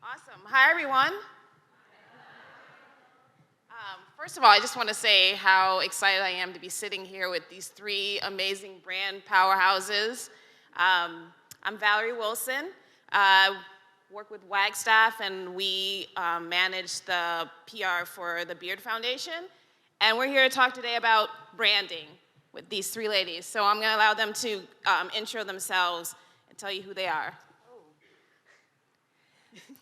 Awesome. Hi, everyone. First of all, I just want to say how excited I am to be sitting here with these three amazing brand powerhouses. I'm Valerie Wilson. Work with Wagstaff, and we manage the PR for the Beard Foundation. And we're here to talk today about branding with these three ladies. So I'm going to allow them to intro themselves and tell you who they are.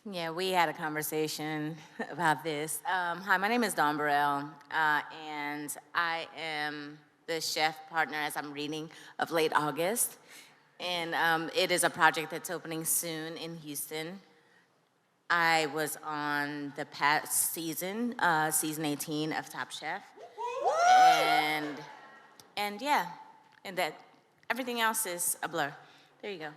Yeah, we had a conversation about this. Hi, my name is Burrell, and I am the chef partner, as I'm reading, of Late August. And it is a project that's opening soon in Houston. I was on the past season, season 18 of Top Chef. And yeah, and that everything else is a blur. There you go.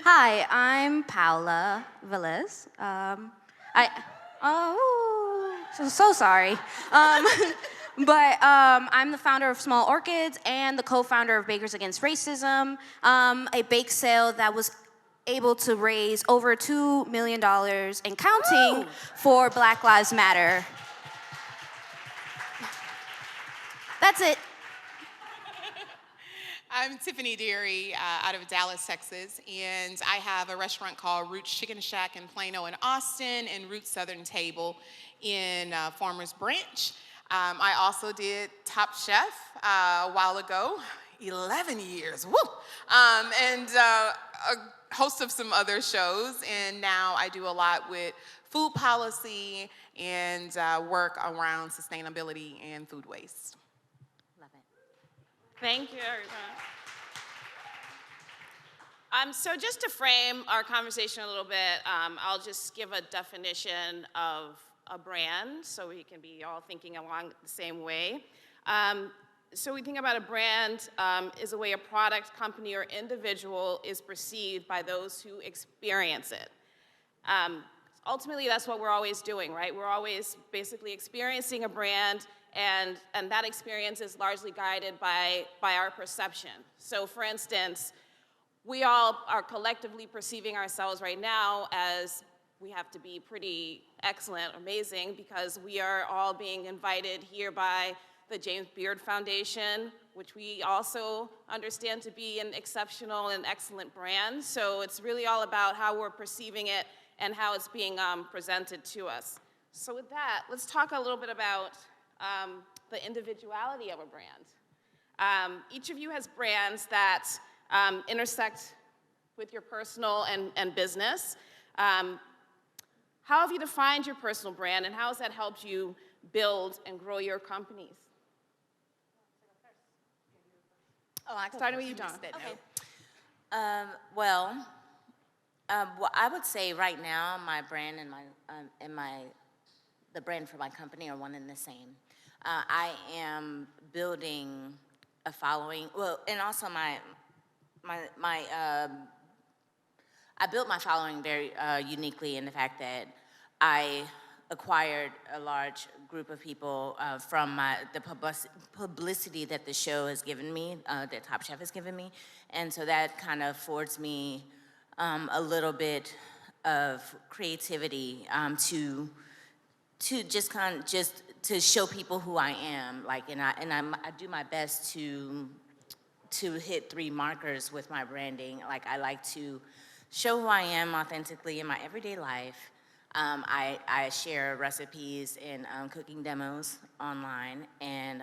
Hi, I'm Paola Velez. So sorry. I'm the founder of Small Orchids and the co-founder of Bakers Against Racism, a bake sale that was able to raise over $2 million and counting for Black Lives Matter. That's it. I'm Tiffany, Derry, out of Dallas, Texas, and I have a restaurant called Roots Chicken Shack in Plano and Austin, and Roots Southern Table in Farmers Branch. I also did Top Chef a while ago, 11 years, woo! And a host of some other shows, and now I do a lot with food policy and work around sustainability and food waste. Thank you, everyone. So just to frame our conversation a little bit, I'll just give a definition of a brand so we can be all thinking along the same way. So we think about a brand is a way a product, company, or individual is perceived by those who experience it. Ultimately, that's what we're always doing, right? We're always basically experiencing a brand, and that experience is largely guided by our perception. So for instance, we all are collectively perceiving ourselves right now as we have to be pretty excellent, amazing, because we are all being invited here by the James Beard Foundation, which we also understand to be an exceptional and excellent brand. So it's really all about how we're perceiving it and how it's being presented to us. So with that, let's talk a little bit about the individuality of a brand. Each of you has brands that intersect with your personal and business. How have you defined your personal brand, and how has that helped you build and grow your companies? Starting with you, John. Okay. Well, I would say right now my brand and the brand for my company are one and the same. I am building a following. Well, and also I built my following very uniquely in the fact that I acquired a large group of people from the publicity that the show has given me, that Top Chef has given me, and so that kind of affords me a little bit of creativity to to show people who I am, like, and I do my best to hit three markers with my branding. Like, I like to show who I am authentically in my everyday life. I share recipes and cooking demos online, and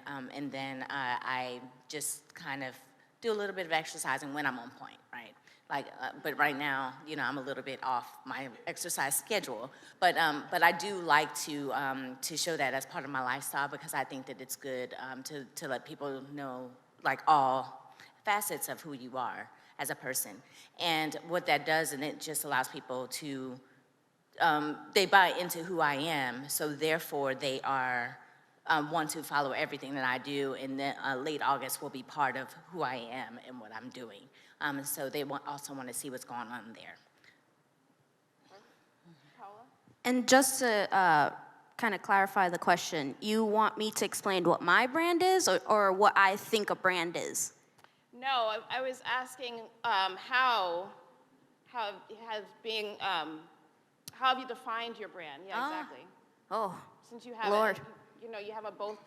then I just kind of do a little bit of exercising when I'm on point, right? Like, but right now, you know, I'm a little bit off my exercise schedule. But I do like to show that as part of my lifestyle, because I think that it's good to let people know, like, all facets of who you are as a person. And what that does, and it just allows people to, they buy into who I am, so therefore they are want to follow everything that I do, and then Late August will be part of who I am and what I'm doing. So they also want to see what's going on there. Paola? And just to kind of clarify the question, you want me to explain what my brand is, or what I think a brand is? No, I was asking how has being, how have you defined your brand? Yeah, exactly. Oh, Since you have Lord. it, you know, you have a both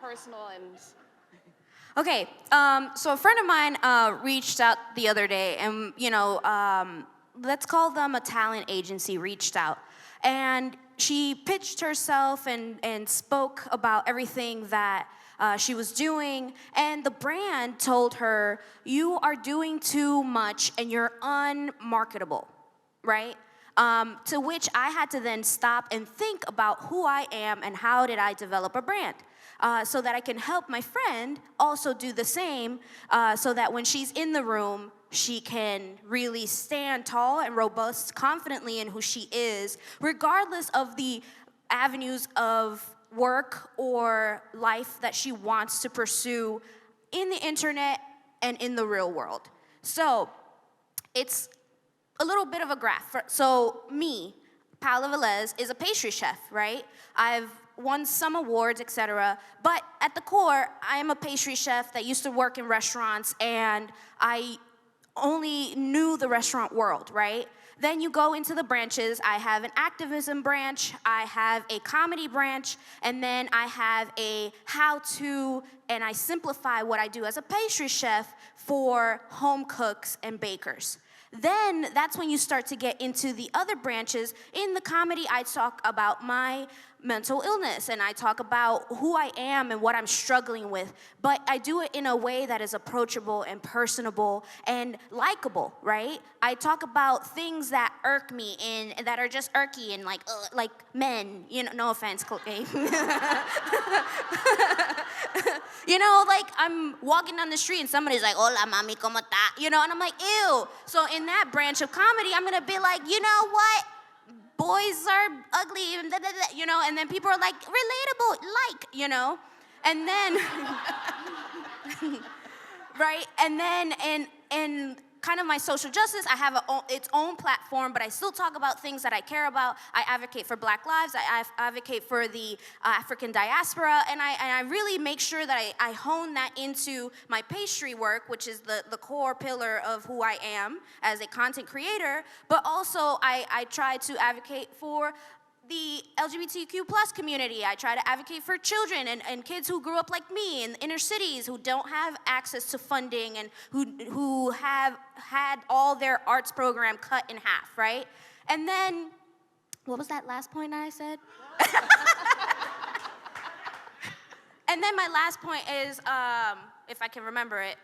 personal and. Okay, so a friend of mine reached out the other day, and let's call them a talent agency, reached out. And she pitched herself and spoke about everything that she was doing. And the brand told her, you are doing too much and you're unmarketable, right? To which I had to then stop and think about who I am and how did I develop a brand. So that I can help my friend also do the same, so that when she's in the room, she can really stand tall and robust, confidently in who she is, regardless of the avenues of work or life that she wants to pursue in the internet and in the real world. So it's a little bit of a graph. So me, Paola Velez, is a pastry chef, right? I've won some awards, etc. But at the core, I am a pastry chef that used to work in restaurants, and I only knew the restaurant world, right? Then you go into the branches. I have an activism branch, I have a comedy branch, and then I have a how-to, and I simplify what I do as a pastry chef for home cooks and bakers. Then that's when you start to get into the other branches. In the comedy, I talk about my mental illness, and I talk about who I am and what I'm struggling with, but I do it in a way that is approachable and personable and likable, right? I talk about things that irk me and that are just irky and like men, no offense, Chloe. Like I'm walking down the street and somebody's like, hola mami, ¿cómo está? And I'm like, ew. So in that branch of comedy, I'm gonna be like, you know what? Boys are ugly, and and then people are like, relatable, and then, right, and then, and kind of my social justice, I have its own platform, but I still talk about things that I care about. I advocate for Black lives, I advocate for the African diaspora, and I really make sure that I hone that into my pastry work, which is the core pillar of who I am as a content creator, but also I try to advocate for the LGBTQ plus community. I try to advocate for children and kids who grew up like me in inner cities who don't have access to funding and who have had all their arts program cut in half, right? And then, what was that last point I said? And then my last point is, if I can remember it,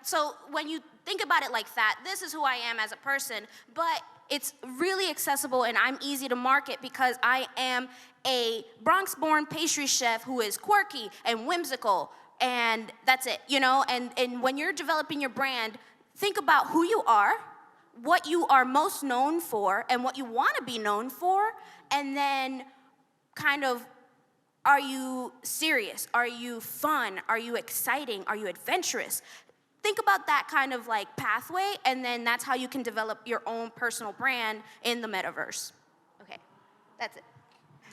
so when you think about it like that, this is who I am as a person, but it's really accessible and I'm easy to market because I am a Bronx-born pastry chef who is quirky and whimsical, and that's it, And when you're developing your brand, think about who you are, what you are most known for, and what you want to be known for, and then kind of, are you serious? Are you fun? Are you exciting? Are you adventurous? Think about that kind of like pathway, and then that's how you can develop your own personal brand in the metaverse. Okay, that's it.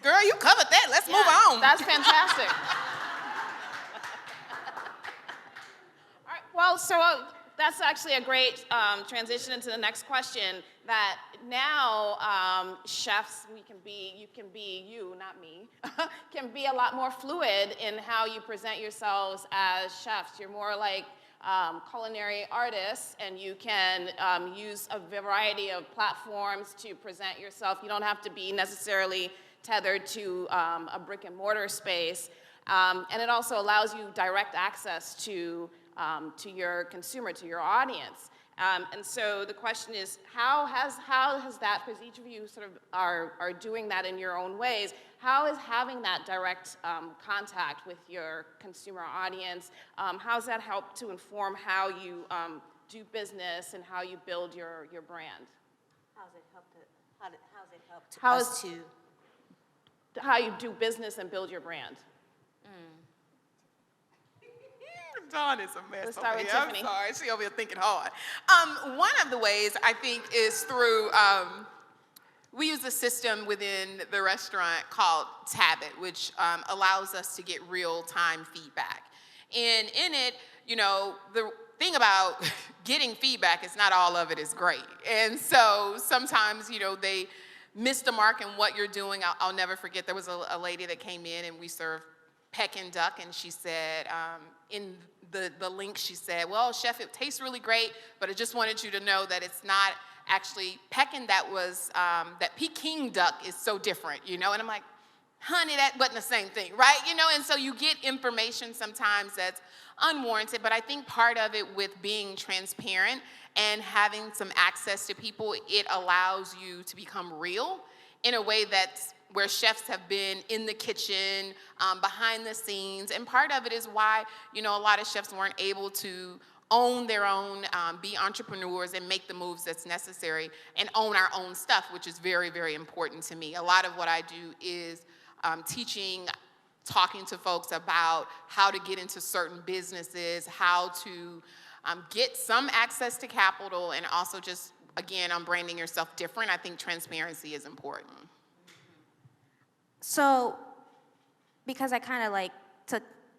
Girl, you covered that. Let's move on. That's fantastic. All right, well, so that's actually a great transition into the next question, that now chefs, you can be you, not me, can be a lot more fluid in how you present yourselves as chefs. You're more like culinary artists, and you can use a variety of platforms to present yourself. You don't have to be necessarily tethered to a brick and mortar space, and it also allows you direct access to your consumer, to your audience. And so the question is, how has that, because each of you sort of are doing that in your own ways, how is having that direct contact with your consumer audience, how has that helped to inform how you do business and how you build your brand? How's it helped us to how you do business and build your brand? Dawn is a mess. Let's start with over here. Tiffany. I'm sorry, she over here thinking hard. One of the ways I think is through, we use a system within the restaurant called Tabit, which allows us to get real-time feedback. And in it, thing about getting feedback is not all of it is great. And so sometimes, they miss the mark in what you're doing. I'll never forget, there was a lady that came in and we served peck and duck, and she said, in the link, she said, well, chef, it tastes really great, but I just wanted you to know that it's not actually Peking, that Peking duck is so different, And I'm like, honey, that wasn't the same thing, right? And so you get information sometimes that's unwarranted, but I think part of it with being transparent and having some access to people, it allows you to become real in a way that's where chefs have been in the kitchen, behind the scenes, and part of it is why, a lot of chefs weren't able to own their own, be entrepreneurs and make the moves that's necessary and own our own stuff, which is very, very important to me. A lot of what I do is teaching, talking to folks about how to get into certain businesses, how to get some access to capital, and also just, again, on branding yourself different. I think transparency is important. So, because I kind of like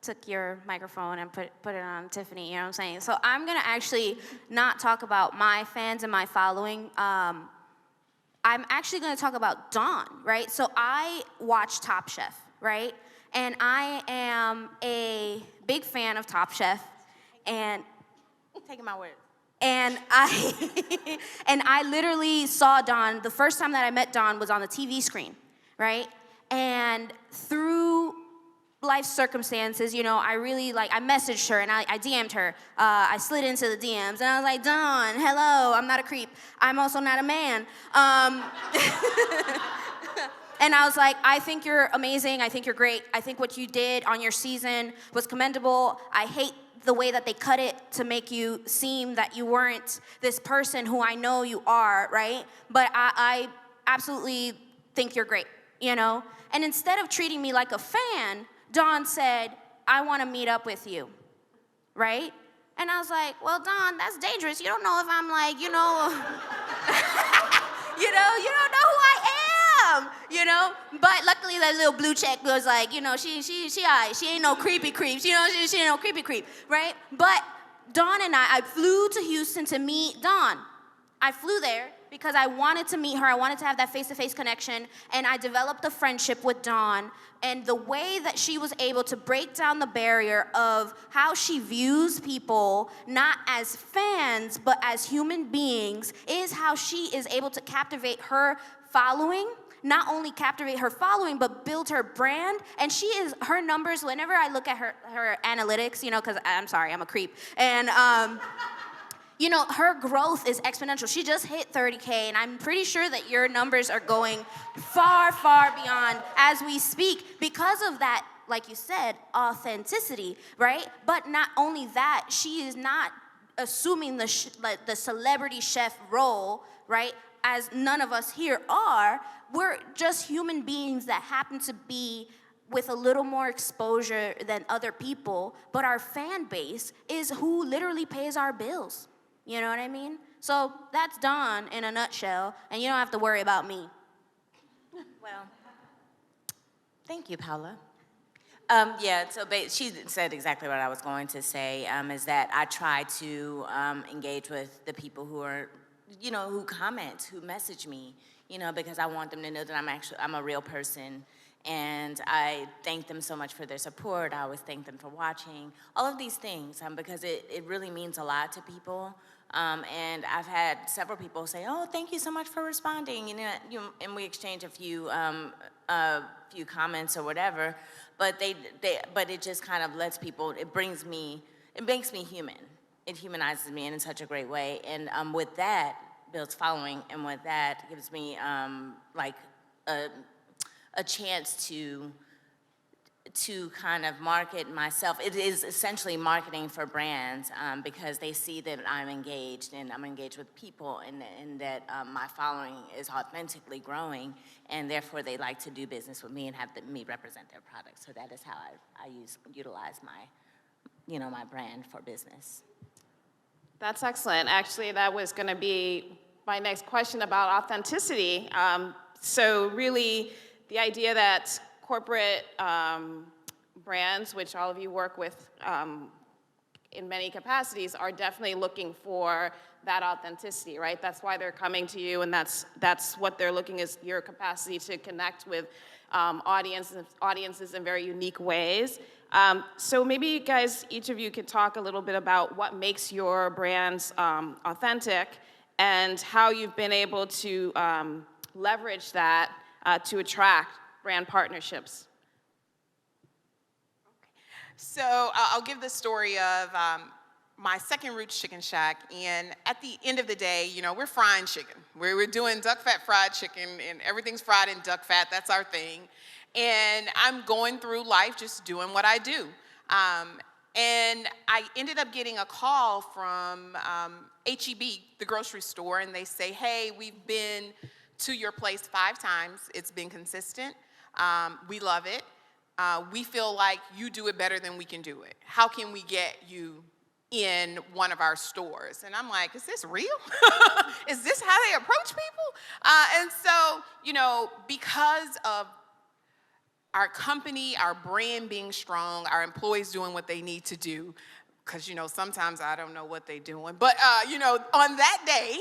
took your microphone and put it on Tiffany, you know what I'm saying? So I'm gonna actually not talk about my fans and my following. I'm actually gonna talk about Dawn, right? So I watch Top Chef, right? And I am a big fan of Top Chef, and Taking my word. and I literally saw Dawn. The first time that I met Dawn was on the TV screen, right? And through life circumstances, I really I messaged her and I DM'd her. I slid into the DMs and I was like, Dawn, hello, I'm not a creep. I'm also not a man. And I was like, I think you're amazing. I think you're great. I think what you did on your season was commendable. I hate the way that they cut it to make you seem that you weren't this person who I know you are, right? But I absolutely think you're great, And instead of treating me like a fan, Dawn said, I want to meet up with you, right? And I was like, well, Dawn, that's dangerous. You don't know if I'm you don't know who I am, But luckily that little blue check was like, she all right. She ain't no creepy creep. She ain't no creepy creep, right? But Dawn and I flew to Houston to meet Dawn. I flew there because I wanted to meet her. I wanted to have that face-to-face connection, and I developed a friendship with Dawn. And the way that she was able to break down the barrier of how she views people, not as fans, but as human beings, is how she is able to captivate her following. Not only captivate her following, but build her brand. And her numbers, whenever I look at her analytics, because I'm sorry, I'm a creep. And, her growth is exponential. She just hit 30K, and I'm pretty sure that your numbers are going far, far beyond as we speak because of that, like you said, authenticity, right? But not only that, she is not assuming the celebrity chef role, right? As none of us here are. We're just human beings that happen to be with a little more exposure than other people, but our fan base is who literally pays our bills. You know what I mean? So that's Dawn in a nutshell, and you don't have to worry about me. Well, thank you, Paola. So she said exactly what I was going to say, is that I try to engage with the people who are, who comment, who message me, because I want them to know that I'm a real person. And I thank them so much for their support. I always thank them for watching. All of these things, because it really means a lot to people. And I've had several people say, "Oh, thank you so much for responding," and we exchange a few comments or whatever. But but it just kind of lets people. It makes me human. It humanizes me in such a great way. And with that builds following, and with that gives me a chance to kind of market myself. It is essentially marketing for brands because they see that I'm engaged and I'm engaged with people and that my following is authentically growing, and therefore they like to do business with me and have me represent their products. So that is how I utilize my brand for business. That's excellent. Actually, that was going to be my next question about authenticity. So really, the idea that corporate brands, which all of you work with in many capacities are definitely looking for that authenticity, right? That's why they're coming to you, and that's what they're looking is your capacity to connect with audiences in very unique ways. So maybe you guys, each of you could talk a little bit about what makes your brands authentic and how you've been able to leverage that to attract brand partnerships. So I'll give the story of my second Roots Chicken Shack, and at the end of the day, you know, we're frying chicken. We're doing duck fat fried chicken, and everything's fried in duck fat. That's our thing. And I'm going through life just doing what I do. And I ended up getting a call from H-E-B, the grocery store, and they say, hey, we've been to your place 5 times. It's been consistent. We love it. We feel like you do it better than we can do it. How can we get you in one of our stores? And I'm like, is this real? Is this how they approach people? And so, you know, because of our company, our brand being strong, our employees doing what they need to do, because, you know, sometimes I don't know what they're doing. But, you know, on that day,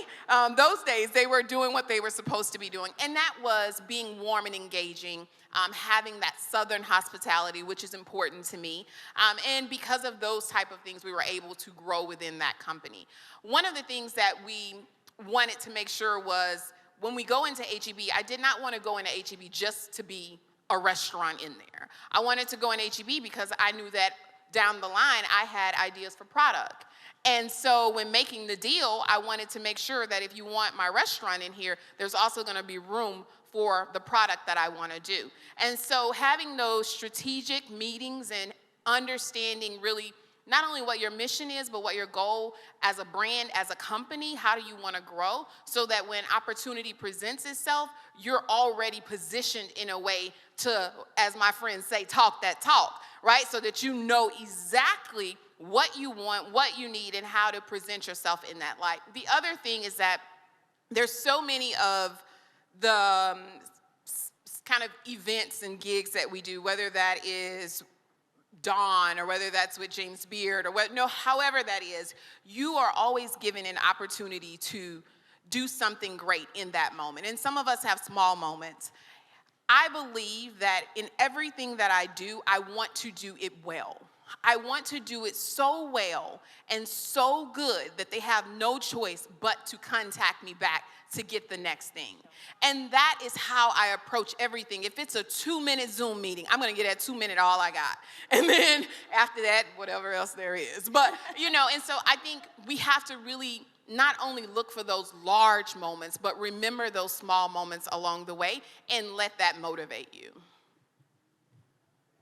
those days, they were doing what they were supposed to be doing. And that was being warm and engaging, having that Southern hospitality, which is important to me. And because of those type of things, we were able to grow within that company. One of the things that we wanted to make sure was when we go into H-E-B, I did not want to go into H-E-B just to be a restaurant in there. I wanted to go in H-E-B because I knew that down the line, I had ideas for product. And so when making the deal, I wanted to make sure that if you want my restaurant in here, there's also gonna be room for the product that I wanna do. And so having those strategic meetings and understanding really not only what your mission is, but what your goal as a brand, as a company, how do you wanna grow, so that when opportunity presents itself, you're already positioned in a way to, as my friends say, talk that talk, right? So that you know exactly what you want, what you need, and how to present yourself in that light. The other thing is that there's so many of the kind of events and gigs that we do, whether that is Dawn or whether that's with James Beard or what, no, however that is, you are always given an opportunity to do something great in that moment. And some of us have small moments. I believe that in everything that I do, I want to do it well. I want to do it so well and so good that they have no choice but to contact me back to get the next thing. And that is how I approach everything. If it's a 2-minute Zoom meeting, I'm gonna get at 2 minutes all I got. And then after that, whatever else there is. But, you know, and so I think we have to really not only look for those large moments, but remember those small moments along the way and let that motivate you.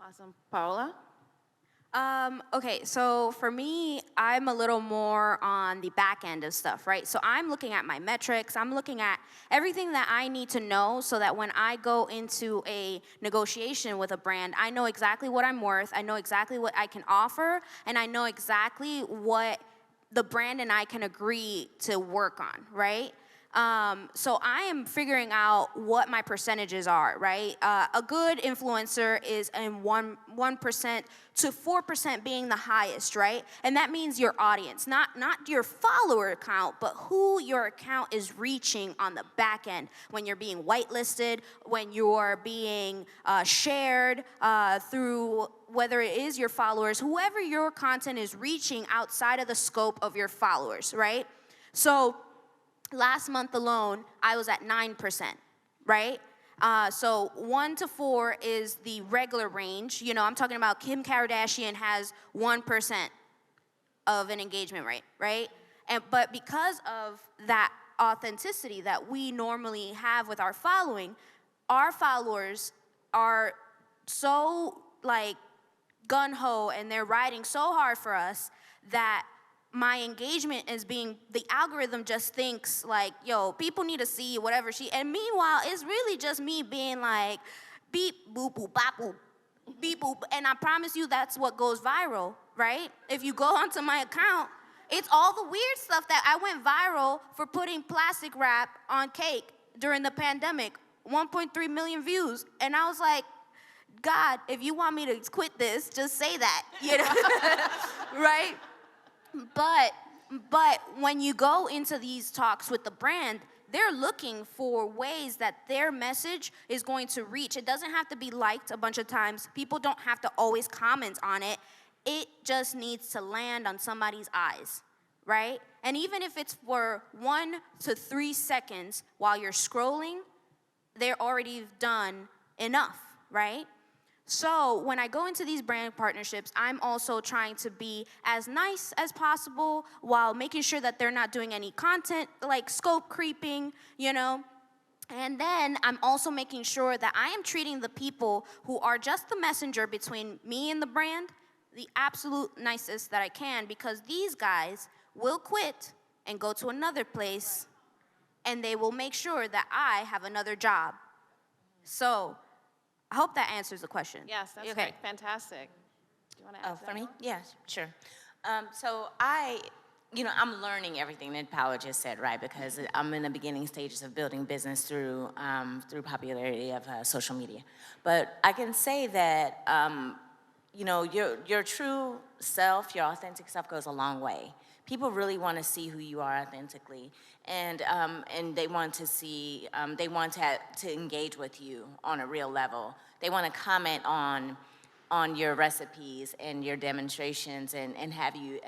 Awesome. Paola? Okay, so for me, I'm a little more on the back end of stuff, right? So I'm looking at my metrics, I'm looking at everything that I need to know so that when I go into a negotiation with a brand, I know exactly what I'm worth, I know exactly what I can offer, and I know exactly what the brand and I can agree to work on, right? So I am figuring out what my percentages are, right? A good influencer is in 1% to 4% being the highest, right? And that means your audience, not your follower count, but who your account is reaching on the back end when you're being whitelisted, when you're being shared through whether it is your followers, whoever your content is reaching outside of the scope of your followers, right? So last month alone, I was at 9%, right? So 1 to 4 is the regular range. You know, I'm talking about Kim Kardashian has 1% of an engagement rate, right? But because of that authenticity that we normally have with our following, our followers are so like gun-ho and they're riding so hard for us that my engagement is being, the algorithm just thinks like, yo, people need to see whatever and meanwhile, it's really just me being like, beep, boop, boop, bop, boop, beep, boop, and I promise you that's what goes viral, right? If you go onto my account, it's all the weird stuff that I went viral for putting plastic wrap on cake during the pandemic, 1.3 million views, and I was like, God, if you want me to quit this, just say that, you know, right? But when you go into these talks with the brand, they're looking for ways that their message is going to reach. It doesn't have to be liked a bunch of times. People don't have to always comment on it. It just needs to land on somebody's eyes, right? And even if it's for 1 to 3 seconds while you're scrolling, they're already done enough, right? So when I go into these brand partnerships, I'm also trying to be as nice as possible while making sure that they're not doing any content like scope creeping, you know? And then I'm also making sure that I am treating the people who are just the messenger between me and the brand the absolute nicest that I can, because these guys will quit and go to another place and they will make sure that I have another job. So I hope that answers the question. Yes, that's okay. great. Fantastic. Do you want to add For me? Yeah, sure. So I'm learning everything that Paola just said, right? Because I'm in the beginning stages of building business through popularity of social media. But I can say that, your true self, your authentic self goes a long way. People really want to see who you are authentically, and they want to see, they want to engage with you on a real level. They want to comment on your recipes and your demonstrations, and have you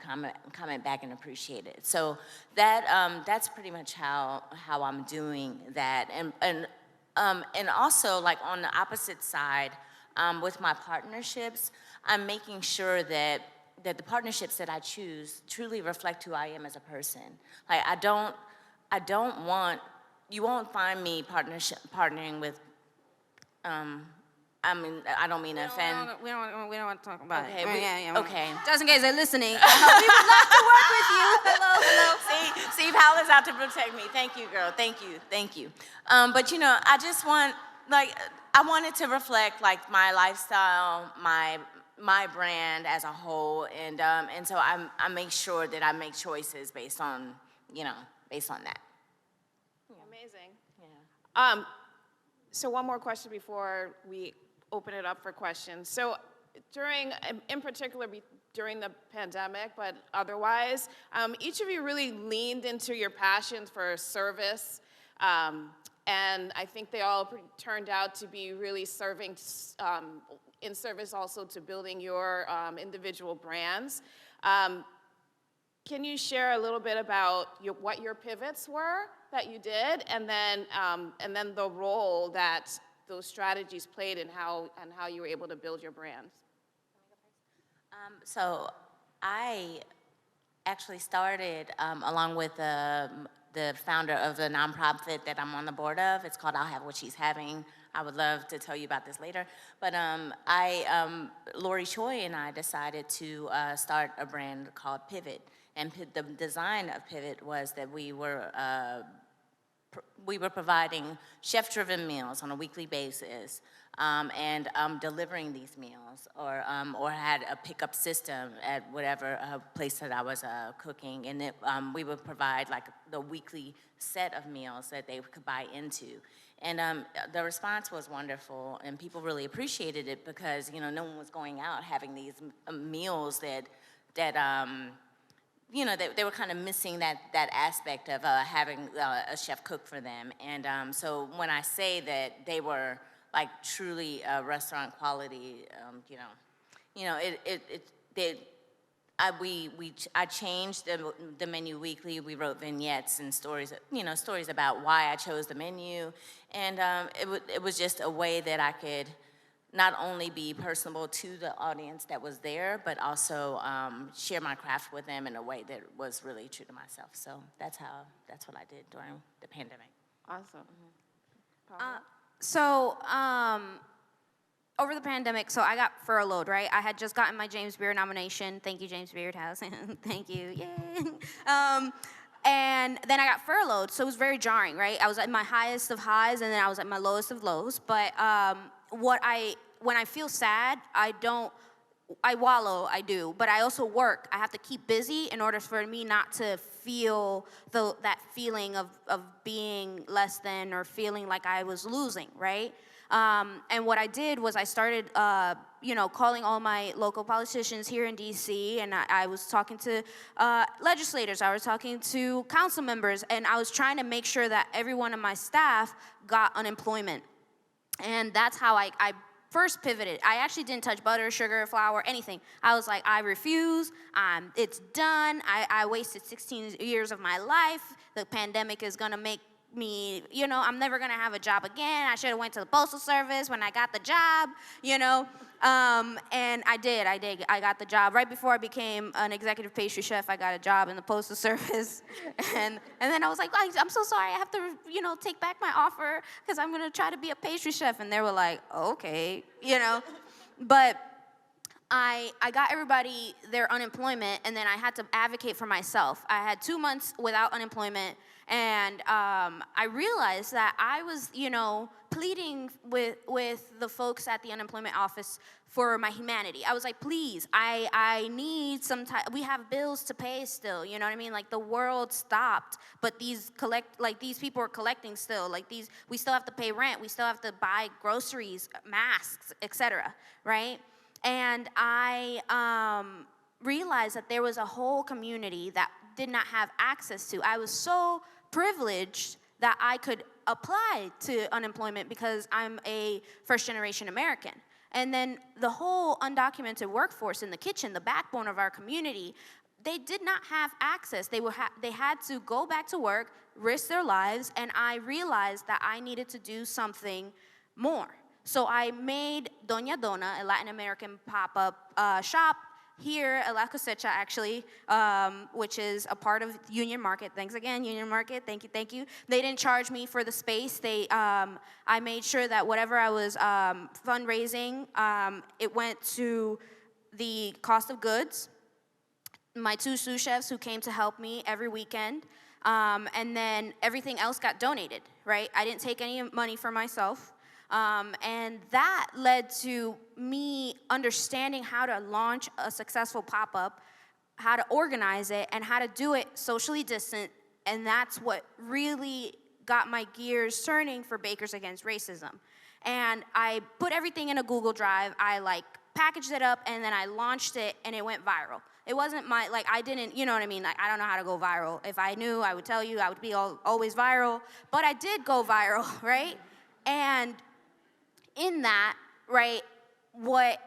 comment back and appreciate it. So that's pretty much how I'm doing that, and also, like, on the opposite side, with my partnerships, I'm making sure that the partnerships that I choose truly reflect who I am as a person. Like, I don't want, you won't find me partnering with, I don't mean to offend. We don't want to talk about Okay, it. okay. Just in case they're listening, we would love to work with you. Hello. See, Paola's out to protect me. Thank you, girl. Thank you. But I just want, I want it to reflect, like, my lifestyle, my brand as a whole, and so I make sure that I make choices based on that. Amazing. Yeah. So one more question before we open it up for questions. So in particular, during the pandemic, but otherwise, each of you really leaned into your passions for service, and I think they all turned out to be really serving in service also to building your individual brands. Can you share a little bit about what your pivots were that you did, and then the role that those strategies played in how you were able to build your brands? So I actually started along with the founder of the nonprofit that I'm on the board of. It's called I'll Have What She's Having. I would love to tell you about this later. But Lori Choi and I decided to start a brand called Pivot. And the design of Pivot was that we were providing chef-driven meals on a weekly basis, and delivering these meals, or had a pickup system at whatever place that I was cooking, and we would provide, like, the weekly set of meals that they could buy into. And the response was wonderful, and people really appreciated it because, no one was going out having these meals that they were kind of missing that aspect of having a chef cook for them. And so when I say that they were, like, truly restaurant quality, I changed the menu weekly. We wrote vignettes and stories about why I chose the menu, and it was just a way that I could not only be personable to the audience that was there, but also share my craft with them in a way that was really true to myself. So that's what I did during the pandemic. Awesome. So over the pandemic, so I got furloughed, right? I had just gotten my James Beard nomination. Thank you, James Beard House. Thank you. Yay. And then I got furloughed, so it was very jarring, right? I was at my highest of highs, and then I was at my lowest of lows. But when I feel sad, I wallow, I do, but I also work. I have to keep busy in order for me not to feel that feeling of being less than or feeling like I was losing, right? And what I did was I started calling all my local politicians here in DC, and I was talking to legislators, I was talking to council members, and I was trying to make sure that every one of my staff got unemployment. And that's how I first pivoted. I actually didn't touch butter, sugar, flour, anything. I was like, I refuse. It's done. I wasted 16 years of my life. The pandemic is gonna make me, I'm never gonna have a job again. I should have went to the Postal Service when I got the job, and I did. I got the job. Right before I became an executive pastry chef, I got a job in the Postal Service. and then I was like, I'm so sorry, I have to, take back my offer because I'm gonna try to be a pastry chef. And they were like, okay, But I got everybody their unemployment, and then I had to advocate for myself. I had 2 months without unemployment, and I realized that I was, pleading with the folks at the unemployment office for my humanity. I was like, please, I need some time. We have bills to pay still, you know what I mean? Like, the world stopped, but these people are collecting still. We still have to pay rent. We still have to buy groceries, masks, etc., right? And I realized that there was a whole community that did not have access to. I was so privileged that I could apply to unemployment because I'm a first-generation American. And then the whole undocumented workforce in the kitchen, the backbone of our community, they did not have access. They had to go back to work, risk their lives, and I realized that I needed to do something more. So I made Doña Dona, a Latin American pop-up shop here at La Cosecha, actually, which is a part of Union Market. Thanks again, Union Market. Thank you. They didn't charge me for the space. I made sure that whatever I was fundraising, it went to the cost of goods. My 2 sous chefs who came to help me every weekend, and then everything else got donated, right? I didn't take any money for myself. And that led to me understanding how to launch a successful pop-up, how to organize it, and how to do it socially distant. And that's what really got my gears turning for Bakers Against Racism. And I put everything in a Google Drive. I packaged it up, and then I launched it, and it went viral. It wasn't I didn't, you know what I mean? I don't know how to go viral. If I knew, I would tell you I would be always viral. But I did go viral, right? And in that, right, what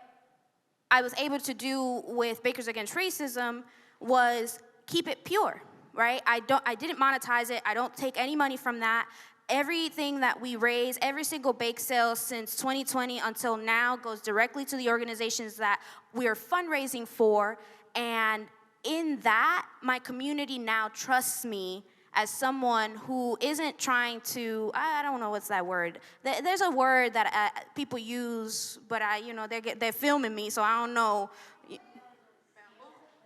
I was able to do with Bakers Against Racism was keep it pure, right? I didn't monetize it. I don't take any money from that. Everything that we raise, every single bake sale since 2020 until now goes directly to the organizations that we are fundraising for. And in that, my community now trusts me as someone who isn't trying to, I don't know what's that word. There's a word that people use, but they're filming me, so I don't know.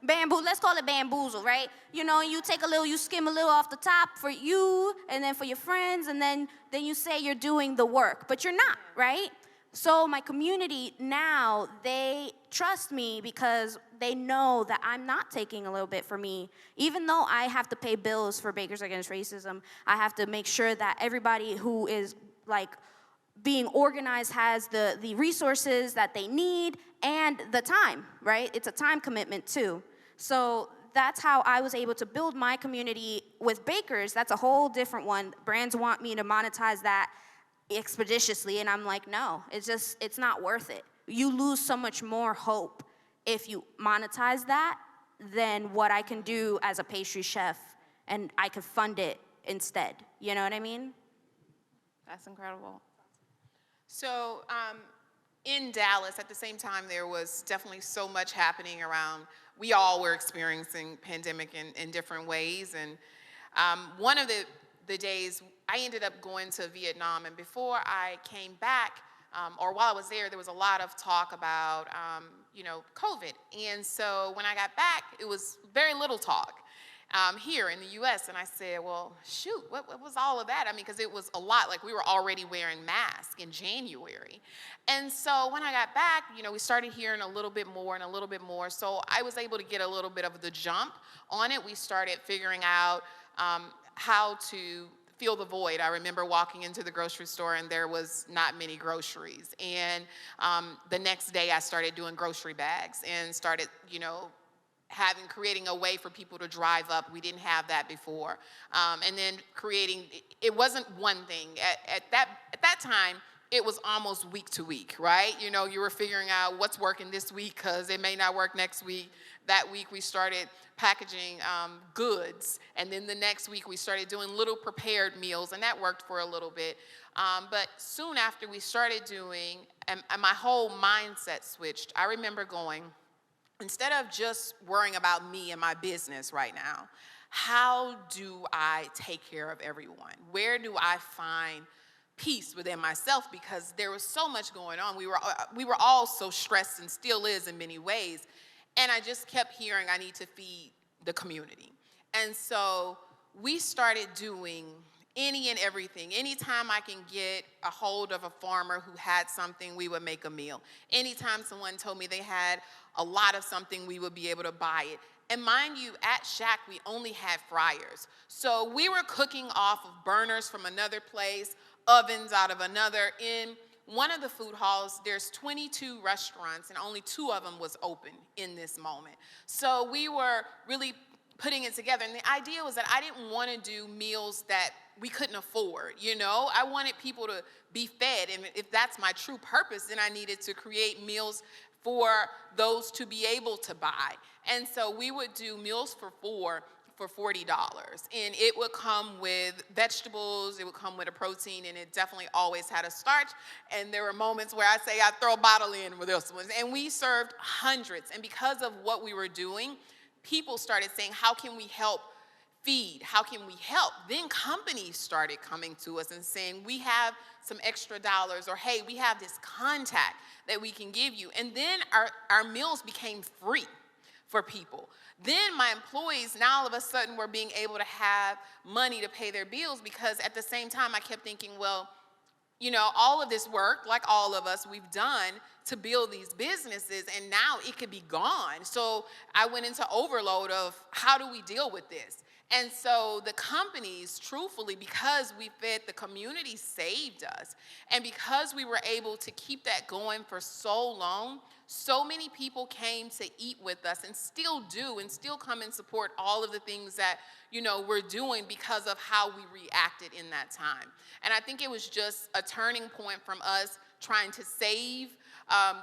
Bamboo, let's call it bamboozle, right? You take you skim a little off the top for you, and then for your friends, and then you say you're doing the work, but you're not, right? So my community now, they trust me because they know that I'm not taking a little bit for me. Even though I have to pay bills for Bakers Against Racism, I have to make sure that everybody who is being organized has the resources that they need and the time, right? It's a time commitment too. So that's how I was able to build my community with bakers. That's a whole different one. Brands want me to monetize that expeditiously, and I'm like, no, it's not worth it. You lose so much more hope if you monetize that than what I can do as a pastry chef, and I could fund it instead. You know what I mean? That's incredible. So in Dallas, at the same time, there was definitely so much happening around. We all were experiencing pandemic in different ways, and one of the days I ended up going to Vietnam, and before I came back, or while I was there was a lot of talk about COVID, and so when I got back, it was very little talk here in the U.S. And I said, well, shoot, what was all of that? I mean, because it was a lot. We were already wearing masks in January. And so when I got back, we started hearing a little bit more and a little bit more. So I was able to get a little bit of the jump on it. We started figuring out how to fill the void. I remember walking into the grocery store and there was not many groceries. And the next day I started doing grocery bags and started, creating a way for people to drive up. We didn't have that before. And then creating, it wasn't one thing. At that time, it was almost week to week, right? You were figuring out what's working this week because it may not work next week. That week we started packaging goods, and then the next week we started doing little prepared meals, and that worked for a little bit. But soon after we started doing, and my whole mindset switched. I remember going, instead of just worrying about me and my business right now, how do I take care of everyone? Where do I find peace within myself? Because there was so much going on. We were all so stressed and still is in many ways. And I just kept hearing I need to feed the community. And so we started doing any and everything. Anytime I can get a hold of a farmer who had something, we would make a meal. Anytime someone told me they had a lot of something, we would be able to buy it. And mind you, at Shack, we only had fryers. So we were cooking off of burners from another place, ovens out of another. In one of the food halls, there's 22 restaurants and only 2 of them was open in this moment. So we were really putting it together. And the idea was that I didn't want to do meals that we couldn't afford, I wanted people to be fed. And if that's my true purpose, then I needed to create meals for those to be able to buy. And so we would do meals for 4 for $40. And it would come with vegetables, it would come with a protein, and it definitely always had a starch. And there were moments where I say I throw a bottle in with this one. And we served hundreds. And because of what we were doing, people started saying, how can we help feed? How can we help? Then companies started coming to us and saying, we have some extra dollars, or hey, we have this contact that we can give you. And then our meals became free for people. Then my employees, now all of a sudden, were being able to have money to pay their bills, because at the same time I kept thinking, well, all of this work, like all of us, we've done to build these businesses, and now it could be gone. So I went into overload of how do we deal with this? And so the companies, truthfully, because we fed the community, saved us. And because we were able to keep that going for so long, so many people came to eat with us and still do, and still come and support all of the things that, we're doing because of how we reacted in that time. And I think it was just a turning point from us trying to save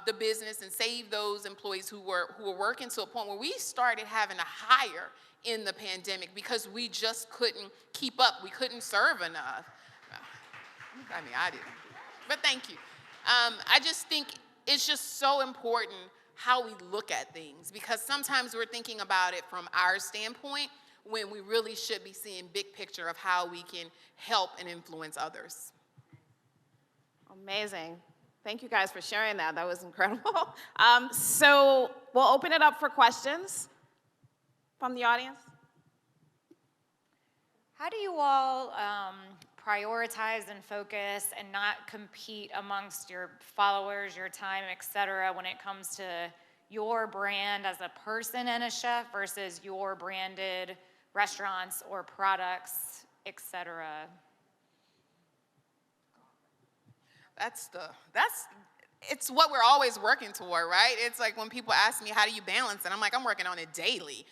the business and save those employees who were working, to a point where we started having to hire in the pandemic because we just couldn't keep up. We couldn't serve enough. I mean, I didn't. But thank you. I just think it's just so important how we look at things, because sometimes we're thinking about it from our standpoint when we really should be seeing big picture of how we can help and influence others. Amazing. Thank you guys for sharing that. That was incredible. So we'll open it up for questions from the audience. How do you all prioritize and focus and not compete amongst your followers, your time, et cetera, when it comes to your brand as a person and a chef versus your branded restaurants or products, et cetera? It's what we're always working toward, right? It's like when people ask me, how do you balance it? I'm like, I'm working on it daily.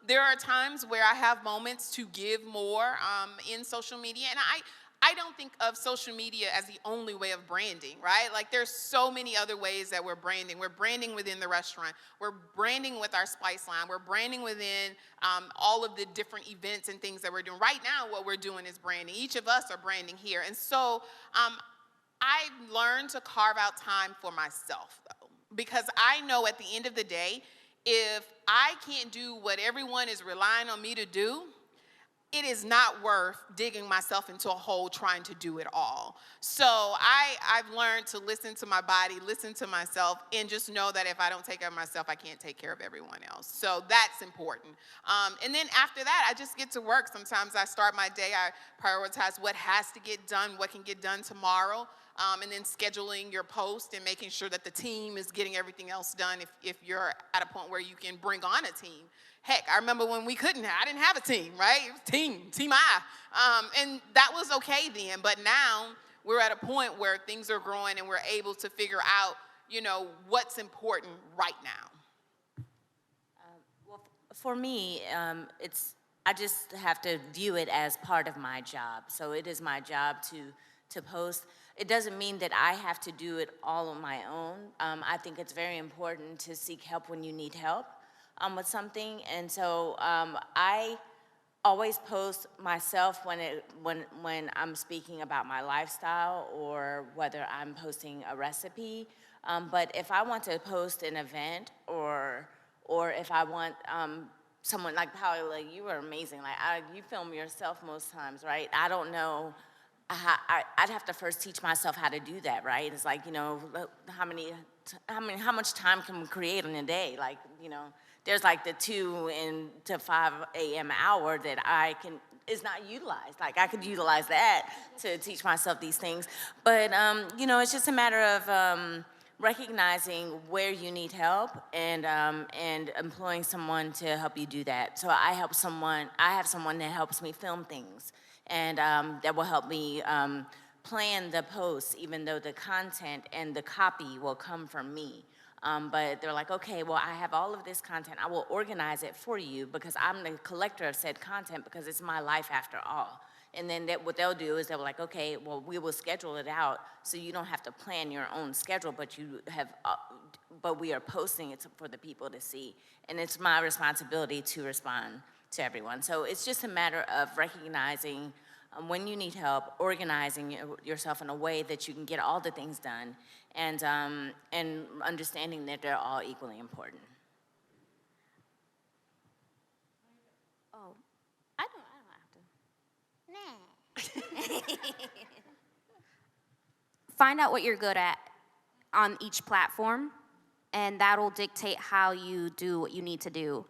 There are times where I have moments to give more in social media, and I don't think of social media as the only way of branding, right? Like, there's so many other ways that we're branding. We're branding within the restaurant. We're branding with our spice line. We're branding within all of the different events and things that we're doing. Right now, what we're doing is branding. Each of us are branding here. And so I learned to carve out time for myself, though, because I know at the end of the day, if I can't do what everyone is relying on me to do, it is not worth digging myself into a hole trying to do it all. So I've learned to listen to my body, listen to myself, and just know that if I don't take care of myself, I can't take care of everyone else. So that's important. And then after that, I just get to work. Sometimes I start my day, I prioritize what has to get done, what can get done tomorrow. And then scheduling your post and making sure that the team is getting everything else done if you're at a point where you can bring on a team. Heck, I remember when I didn't have a team, right? It was team I. And that was okay then, but now we're at a point where things are growing and we're able to figure out, what's important right now. Well, for me, I just have to view it as part of my job. So it is my job to post. It doesn't mean that I have to do it all on my own. I think it's very important to seek help when you need help with something. And so I always post myself when I'm speaking about my lifestyle or whether I'm posting a recipe. But if I want to post an event or if I want someone like Paola, you were amazing. You film yourself most times, right? I don't know. I'd have to first teach myself how to do that, right? It's like, how much time can we create in a day? There's like the 2 to 5 a.m. hour that is not utilized. I could utilize that to teach myself these things. But, it's just a matter of recognizing where you need help and employing someone to help you do that. So I have someone that helps me film things and that will help me plan the posts, even though the content and the copy will come from me. But they're like, okay, well, I have all of this content. I will organize it for you because I'm the collector of said content because it's my life after all. And then what they'll do is they'll be like, okay, well, we will schedule it out so you don't have to plan your own schedule, but we are posting it for the people to see. And it's my responsibility to respond to everyone. So it's just a matter of recognizing when you need help, organizing yourself in a way that you can get all the things done, and understanding that they're all equally important. Oh, I don't have to. Find out what you're good at on each platform, and that'll dictate how you do what you need to do.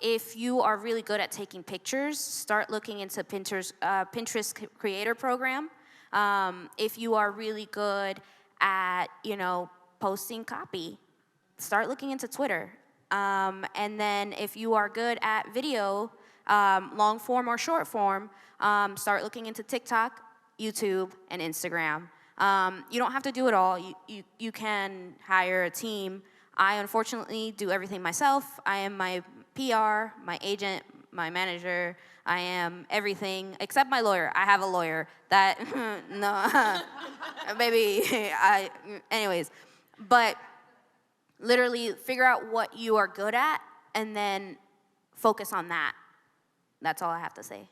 If you are really good at taking pictures, start looking into Pinterest Creator Program. If you are really good at, posting copy, start looking into Twitter. And then if you are good at video, long form or short form, start looking into TikTok, YouTube, and Instagram. You don't have to do it all. You can hire a team. I unfortunately do everything myself. I am my PR, my agent, my manager. I am everything except my lawyer. I have a lawyer that, no, baby, anyways. But literally figure out what you are good at and then focus on that. That's all I have to say.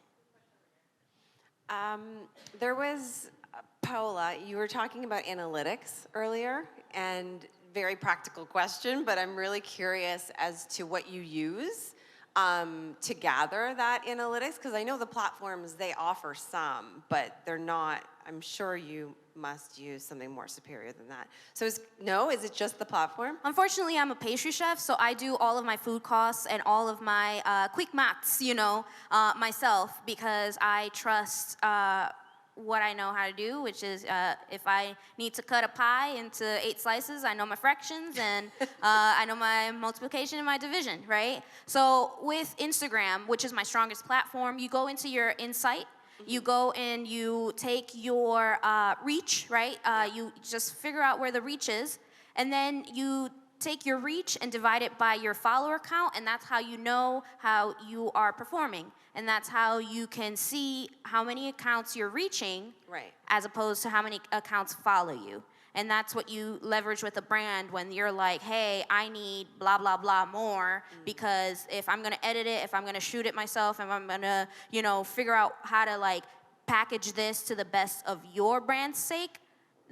There was, Paola, you were talking about analytics earlier, and very practical question, but I'm really curious as to what you use to gather that analytics, because I know the platforms, they offer some, but they're not, I'm sure you must use something more superior than that. So is it just the platform? Unfortunately, I'm a pastry chef, so I do all of my food costs and all of my quick maths, myself, because I trust what I know how to do, which is if I need to cut a pie into 8 slices, I know my fractions and I know my multiplication and my division, right? So with Instagram, which is my strongest platform, you go into your insight, you go and you take your reach, right? You just figure out where the reach is, and then you take your reach and divide it by your follower count, and that's how you know how you are performing. And that's how you can see how many accounts you're reaching, right, as opposed to how many accounts follow you. And that's what you leverage with a brand when you're like, hey, I need blah, blah, blah more, because if I'm gonna edit it, if I'm gonna shoot it myself, if I'm gonna, figure out how to package this to the best of your brand's sake,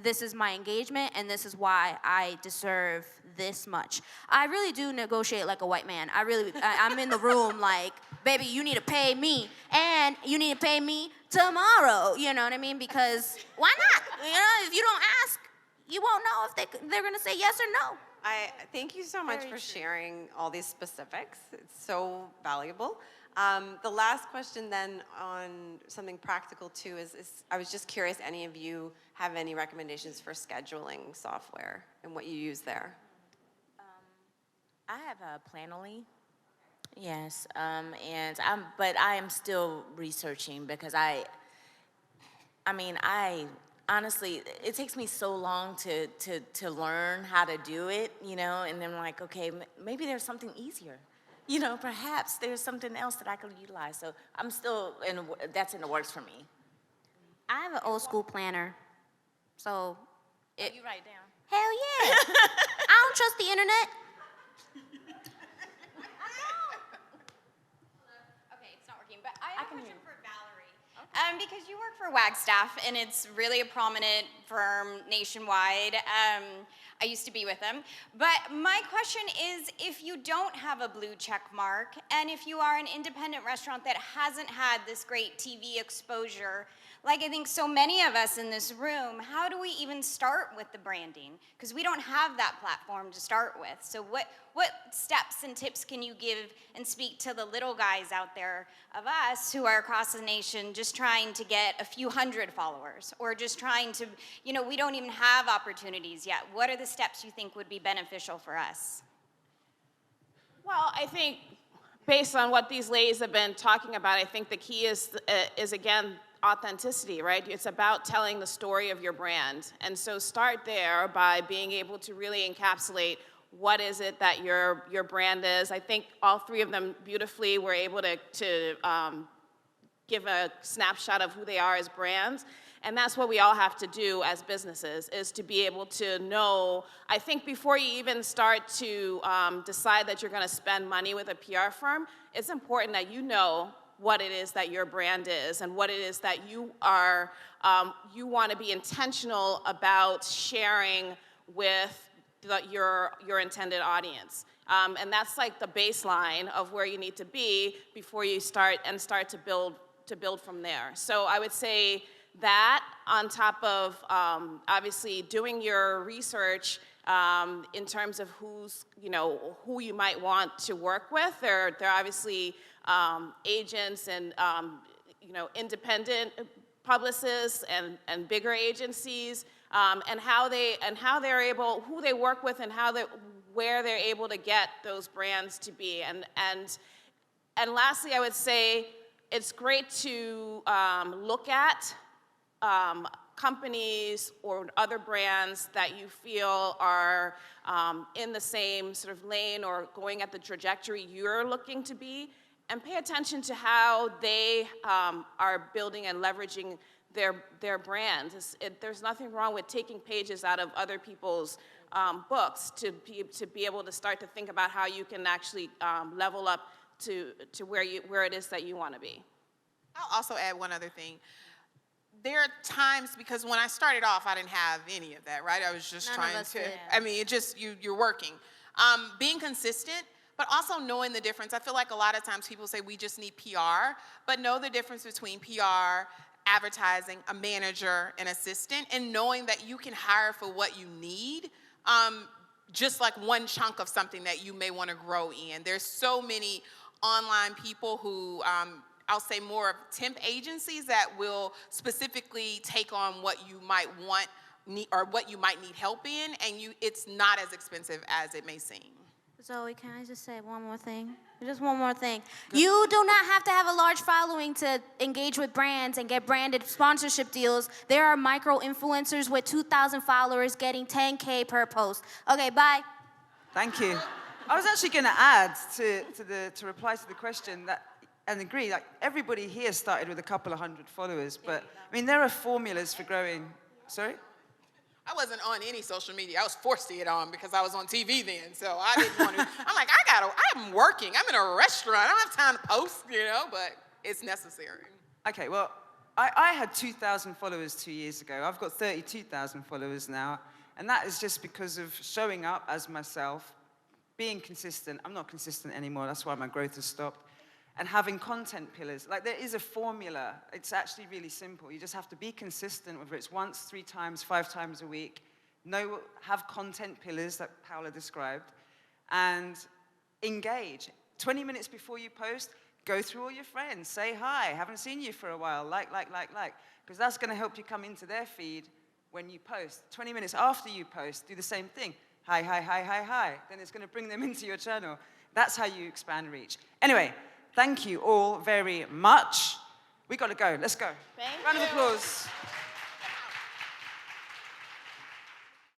this is my engagement, and this is why I deserve this much. I really do negotiate like a white man. I'm in the room like, baby, you need to pay me, and you need to pay me tomorrow, you know what I mean? Because why not? If you don't ask, you won't know if they're gonna say yes or no. I thank you so much for sharing all these specifics. It's so valuable. The last question then on something practical too is I was just curious, any of you have any recommendations for scheduling software and what you use there? I have a Planoly. Yes, but I am still researching because I honestly, it takes me so long to learn how to do it, and then I'm like, okay, maybe there's something easier. Perhaps there's something else that I could utilize. So I'm still, that's in the works for me. I have an old school planner, so You write down. hell yeah. I don't trust the internet. Okay, it's not working, but I have a question for Valerie. Because you work for Wagstaff, and it's really a prominent firm nationwide. I used to be with them. But my question is, if you don't have a blue check mark, and if you are an independent restaurant that hasn't had this great TV exposure, like I think so many of us in this room, how do we even start with the branding? Because we don't have that platform to start with. So what steps and tips can you give and speak to the little guys out there of us who are across the nation just trying to get a few hundred followers, or just trying to, we don't even have opportunities yet. What are the steps you think would be beneficial for us? Well, I think based on what these ladies have been talking about, I think the key is again, authenticity, right? It's about telling the story of your brand. And so start there by being able to really encapsulate what is it that your brand is. I think all three of them beautifully were able to give a snapshot of who they are as brands. And that's what we all have to do as businesses, is to be able to know, I think before you even start to decide that you're gonna spend money with a PR firm, it's important that you know what it is that your brand is and what it is that you are, you wanna be intentional about sharing with your intended audience. And that's like the baseline of where you need to be before you start to build from there. So I would say that, on top of obviously doing your research in terms of who you might want to work with. There are obviously agents and independent publicists and bigger agencies, and who they work with, and where they're able to get those brands to be. And lastly, I would say it's great to look at companies or other brands that you feel are in the same sort of lane or going at the trajectory you're looking to be, and pay attention to how they are building and leveraging their brands. There's nothing wrong with taking pages out of other people's books to be able to start to think about how you can actually level up to where it is that you want to be. I'll also add one other thing. There are times, because when I started off, I didn't have any of that, right? I was just None of us did. you're working. Being consistent, but also knowing the difference. I feel like a lot of times people say we just need PR, but know the difference between PR, advertising, a manager, an assistant, and knowing that you can hire for what you need, just like one chunk of something that you may want to grow in. There's so many online people who, I'll say more of temp agencies that will specifically take on what you might want or what you might need help in, and it's not as expensive as it may seem. Zoe, can I just say one more thing? Just one more thing. You do not have to have a large following to engage with brands and get branded sponsorship deals. There are micro-influencers with 2,000 followers getting 10K per post. Okay, bye. Thank you. I was actually going to add to reply to the question and agree, like everybody here started with a couple of hundred followers, but I mean, there are formulas for growing. Sorry? I wasn't on any social media. I was forced to get on because I was on TV then, so I didn't want to. I'm like, I'm working. I'm in a restaurant. I don't have time to post, but it's necessary. Okay, well, I had 2,000 followers 2 years ago. I've got 32,000 followers now, and that is just because of showing up as myself, being consistent. I'm not consistent anymore. That's why my growth has stopped. And having content pillars. Like, there is a formula. It's actually really simple. You just have to be consistent, whether it's once, 3 times, 5 times a week. Have content pillars that Paola described, and engage. 20 minutes before you post, go through all your friends, say hi, haven't seen you for a while, like, because that's going to help you come into their feed when you post. 20 minutes after you post, do the same thing. Hi. Then it's going to bring them into your channel. That's how you expand reach. Anyway, thank you all very much. We got to go. Let's go. Thank Round of you. applause.